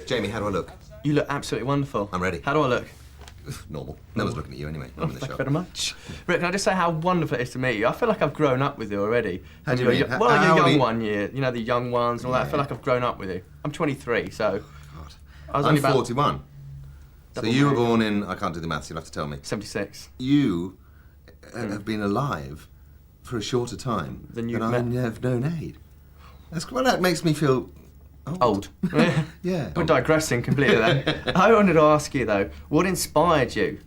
Jamie, how do I look? You look absolutely wonderful. I'm ready. How do I look? Normal. No one's looking at you anyway. I'm in the Thank shop. you very much. Rick, can I just say how wonderful it is to meet you? I feel like I've grown up with you already. How do you mean? Well, your young one year, you know, the young ones and all that. I feel like I've grown up with you. I'm 23, so... God. I was I'm only about 41. So you were born in... I can't do the maths, you'll have to tell me. 76. You have been alive for a shorter time than I have known Aid. That makes me feel... Old. Yeah. We're digressing completely there. I wanted to ask you, though, what inspired you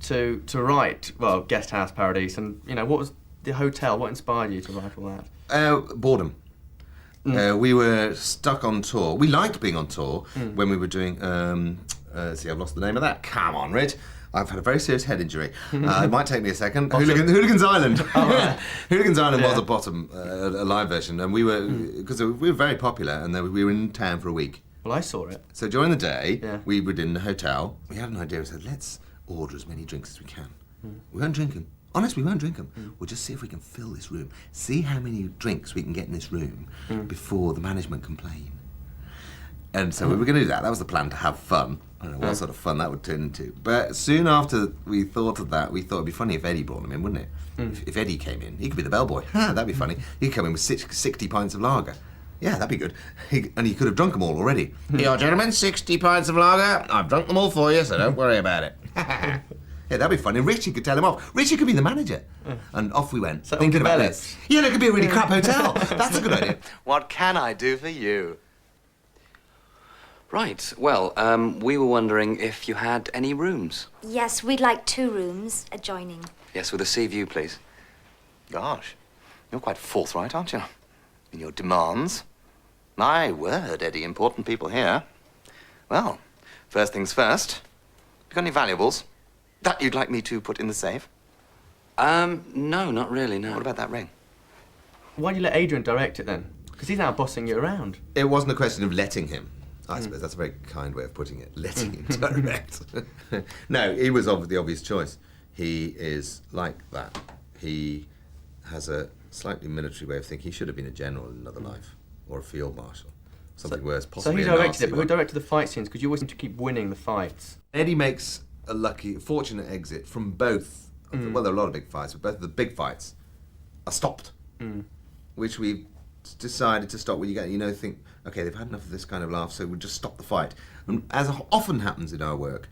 to write, well, Guest House Paradiso, and, you know, what was the hotel, what inspired you to write all that? Boredom. We were stuck on tour. We liked being on tour when we were doing, see, I've lost the name of that. Come on, Rich. I've had a very serious head injury. It might take me a second. Hooligans Island. Oh, right. Hooligans Island was a bottom, a live version, and we were, because we were very popular, and we were in town for a week. Well, I saw it. So during the day, we were in the hotel. We had an idea. We said, let's order as many drinks as we can. We won't drink them. Honestly, we won't drink them. We'll just see if we can fill this room. See how many drinks we can get in this room before the management complain. And so we were going to do that. That was the plan, to have fun. I don't know what sort of fun that would turn into. But soon after we thought of that, we thought it'd be funny if Eddie brought them in, wouldn't it? If Eddie came in, he could be the bellboy. That'd be funny. He'd come in with 60 pints of lager. Yeah, that'd be good. And he could have drunk them all already. Here, gentlemen, 60 pints of lager. I've drunk them all for you, so don't worry about it. Yeah, that'd be funny. Richie could tell him off. Richie could be the manager. And off we went, so thinking about this. Yeah, that could be a really crap hotel. That's a good idea. What can I do for you? Right, well, we were wondering if you had any rooms. Yes, we'd like 2 rooms adjoining. Yes, with a sea view, please. Gosh, you're quite forthright, aren't you? In your demands. My word, Eddie, important people here. Well, first things first. You got any valuables that you'd like me to put in the safe? No, not really, no. What about that ring? Why'd you let Adrian direct it then? Because he's now bossing you around. It wasn't a question of letting him. I suppose that's a very kind way of putting it, letting him direct. No, he was the obvious choice. He is like that. He has a slightly military way of thinking. He should have been a general in another life, or a field marshal. Something worse, possibly So he directed it, but who directed the fight scenes? Because you always seem to keep winning the fights. Eddie makes a fortunate exit from both. Well, there are a lot of big fights, but both of the big fights are stopped, which we've decided to stop. When think, okay, they've had enough of this kind of laugh, so we'll just stop the fight. And as often happens in our work,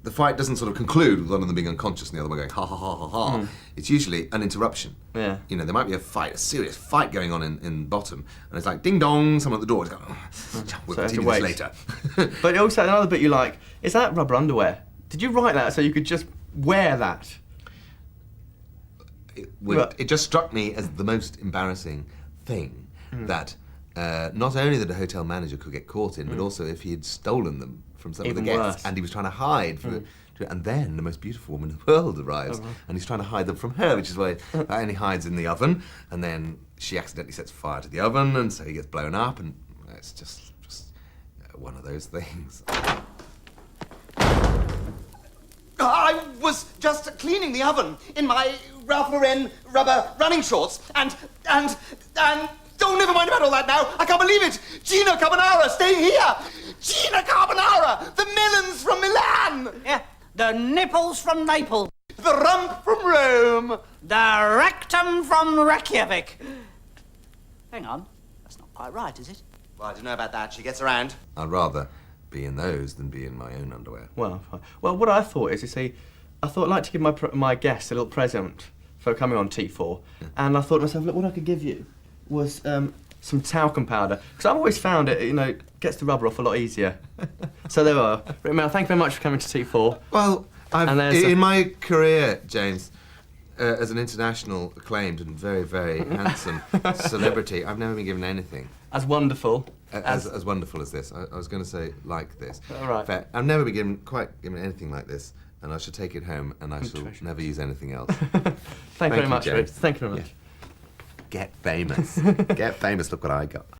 the fight doesn't sort of conclude with one of them being unconscious and the other one going ha ha ha ha ha. It's usually an interruption. Yeah. You know, there might be a serious fight going on in bottom, and it's like ding dong, someone at the door is going, we'll continue this later. But also another bit you like is that rubber underwear. Did you write that so you could just wear that? It just struck me as the most embarrassing thing that not only that a hotel manager could get caught in, but also if he had stolen them from some of the guests worse. and he was trying to hide and then the most beautiful woman in the world arrives and he's trying to hide them from her, which is why and he hides in the oven, and then she accidentally sets fire to the oven, and so he gets blown up, and it's just one of those things. I was just cleaning the oven in my Ralph Lauren rubber running shorts, and oh, never mind about all that now. I can't believe it. Gina Carbonara, stay here. Gina Carbonara, the melons from Milan. Yeah, the nipples from Naples. The rump from Rome. The rectum from Reykjavik. Hang on, that's not quite right, is it? Well, I don't know about that. She gets around. I'd rather be in those than be in my own underwear. Well, what I thought is, I thought I'd like to give my guests a little present for coming on T4, and I thought to myself, look, what I could give you was some talcum powder, because I've always found it, you know, gets the rubber off a lot easier. So there we are. Rik Mayall, thank you very much for coming to T4. Well, in my career, James, as an international acclaimed and very, very handsome celebrity, I've never been given anything as wonderful as wonderful as this. I was going to say like this. All right. But I've never been given anything like this, and I shall take it home, and I shall never use anything else. Thank you very much, Rik. Thank you very much. Get famous. Get famous. Look what I got.